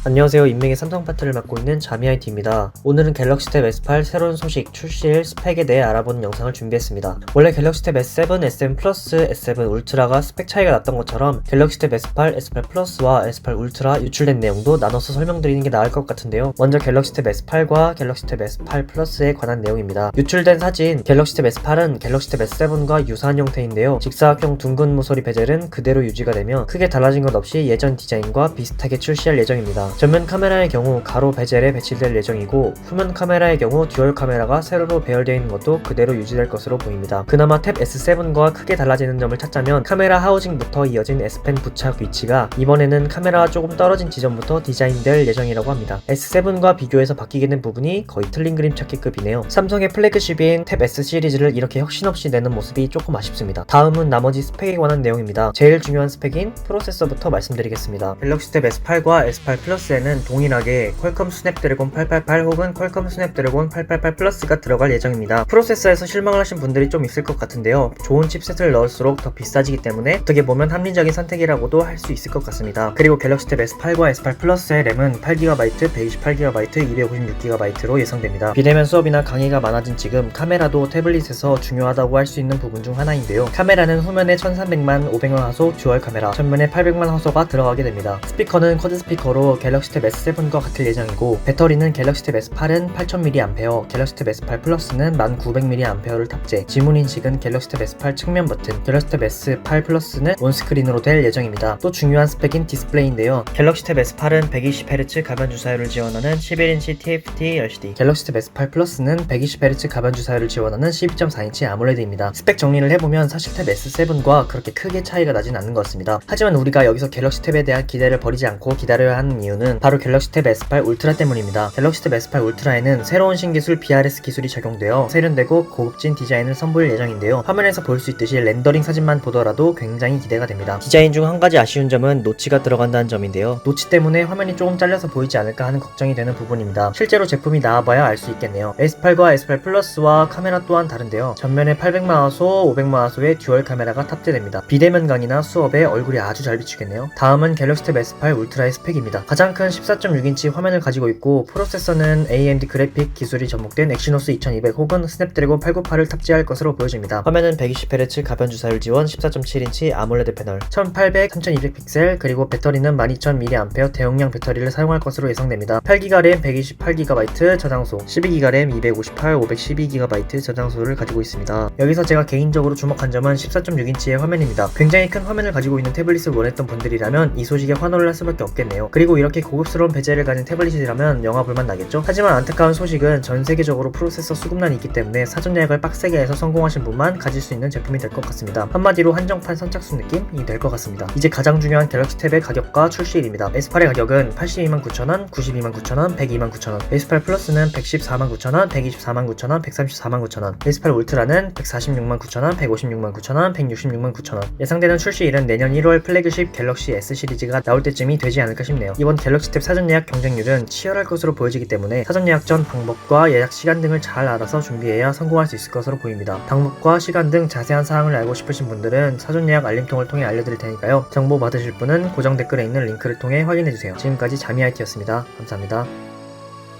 안녕하세요. 인명의 삼성 파트를 맡고 있는 자미IT입니다. 오늘은 갤럭시 탭 S8 새로운 소식, 출시일 스펙에 대해 알아보는 영상을 준비했습니다. 원래 갤럭시 탭 S7, S7 플러스, S7 울트라가 스펙 차이가 났던 것처럼 갤럭시 탭 S8, S8 플러스와 S8 울트라 유출된 내용도 나눠서 설명드리는 게 나을 것 같은데요. 먼저 갤럭시 탭 S8과 갤럭시 탭 S8 플러스에 관한 내용입니다. 유출된 사진, 갤럭시 탭 S8은 갤럭시 탭 S7과 유사한 형태인데요. 직사각형 둥근 모서리 베젤은 그대로 유지가 되며 크게 달라진 것 없이 예전 디자인과 비슷하게 출시할 예정입니다. 전면 카메라의 경우 가로 베젤에 배치될 예정이고, 후면 카메라의 경우 듀얼 카메라가 세로로 배열되어 있는 것도 그대로 유지될 것으로 보입니다. 그나마 탭 S7과 크게 달라지는 점을 찾자면 카메라 하우징부터 이어진 S펜 부착 위치가 이번에는 카메라가 조금 떨어진 지점부터 디자인될 예정이라고 합니다. S7과 비교해서 바뀌게 된 부분이 거의 틀린 그림 찾기급이네요. 삼성의 플래그십인 탭 S 시리즈를 이렇게 혁신 없이 내는 모습이 조금 아쉽습니다. 다음은 나머지 스펙에 관한 내용입니다. 제일 중요한 스펙인 프로세서부터 말씀드리겠습니다. 갤럭시 탭 S8과 S8 플러스에는 동일하게 퀄컴 스냅드래곤 888 혹은 퀄컴 스냅드래곤 888 플러스가 들어갈 예정입니다. 프로세서에서 실망을 하신 분들이 좀 있을 것 같은데요. 좋은 칩셋을 넣을수록 더 비싸지기 때문에 어떻게 보면 합리적인 선택이라고도 할 수 있을 것 같습니다. 그리고 갤럭시 탭 S8과 S8 플러스의 램은 8GB, 128GB, 256GB로 예상됩니다. 비대면 수업이나 강의가 많아진 지금 카메라도 태블릿에서 중요하다고 할 수 있는 부분 중 하나인데요. 카메라는 후면에 1300만 500만 화소 듀얼 카메라, 전면에 800만 화소가 들어가게 됩니다. 스피커는 쿼드 스피커로 갤럭시 탭 S7과 같을 예정이고, 배터리는 갤럭시 탭 S8은 8000mAh, 갤럭시 탭 S8 플러스는 1900mAh를 탑재, 지문 인식은 갤럭시 탭 S8 측면 버튼, 갤럭시 탭 S8 플러스는 온스크린으로 될 예정입니다. 또 중요한 스펙인 디스플레이인데요. 갤럭시 탭 S8은 120Hz 가변 주사율을 지원하는 11인치 TFT LCD, 갤럭시 탭 S8 플러스는 120Hz 가변 주사율을 지원하는 12.4인치 아몰레드입니다. 스펙 정리를 해보면 사실 탭 S7과 그렇게 크게 차이가 나진 않는 것 같습니다. 하지만 우리가 여기서 갤럭시 탭에 대한 기대를 버리지 않고 기다려야 하는 이유는 바로 갤럭시 탭 S8 울트라 때문입니다. 갤럭시 탭 S8 울트라에는 새로운 신기술 BRS 기술이 적용되어 세련되고 고급진 디자인을 선보일 예정인데요. 화면에서 볼 수 있듯이 렌더링 사진만 보더라도 굉장히 기대가 됩니다. 디자인 중 한 가지 아쉬운 점은 노치가 들어간다는 점인데요. 노치 때문에 화면이 조금 잘려서 보이지 않을까 하는 걱정이 되는 부분입니다. 실제로 제품이 나와봐야 알 수 있겠네요. S8과 S8 플러스와 카메라 또한 다른데요. 전면에 800만 화소, 500만 화소의 듀얼 카메라가 탑재됩니다. 비대면 강의나 수업에 얼굴이 아주 잘 비추겠네요. 다음은 갤럭시 탭 S8 울트라의 스펙입니다. 가장 큰 14.6인치 화면을 가지고 있고, 프로세서는 AMD 그래픽 기술이 접목된 엑시노스 2200 혹은 스냅드래곤 898을 탑재할 것으로 보여집니다. 화면은 120Hz 가변 주사율 지원 14.7인치 아몰레드 패널, 1800, 3200 픽셀, 그리고 배터리는 12000mAh 대용량 배터리를 사용할 것으로 예상됩니다. 8GB 램 128GB 저장소, 12GB 램 258, 512GB 저장소를 가지고 있습니다. 여기서 제가 개인적으로 주목한 점은 14.6인치의 화면입니다. 굉장히 큰 화면을 가지고 있는 태블릿을 원했던 분들이라면 이 소식에 환호를 할 수밖에 없겠네요. 그리고 이렇게 고급스러운 베젤을 가진 태블릿이라면 영화 볼만 나겠죠? 하지만 안타까운 소식은 전 세계적으로 프로세서 수급난이 있기 때문에 사전 예약을 빡세게 해서 성공하신 분만 가질 수 있는 제품이 될 것 같습니다. 한마디로 한정판 선착순 느낌이 될 것 같습니다. 이제 가장 중요한 갤럭시 탭의 가격과 출시일입니다. S8의 가격은 829,000원, 929,000원, 102,900원, S8 플러스는 1149,000원, 124,900원, 134,900원, S8 울트라는 146,900원, 156,900원, 166,900원. 예상되는 출시일은 내년 1월 플래그십 갤럭시 S 시리즈가 나올 때쯤이 되지 않을까 싶네요. 이번 갤럭시 탭 사전 예약 경쟁률은 치열할 것으로 보여지기 때문에 사전 예약 전 방법과 예약 시간 등을 잘 알아서 준비해야 성공할 수 있을 것으로 보입니다. 방법과 시간 등 자세한 사항을 알고 싶으신 분들은 사전 예약 알림통을 통해 알려드릴 테니까요. 정보 받으실 분은 고정 댓글에 있는 링크를 통해 확인해주세요. 지금까지 자미IT였습니다. 감사합니다.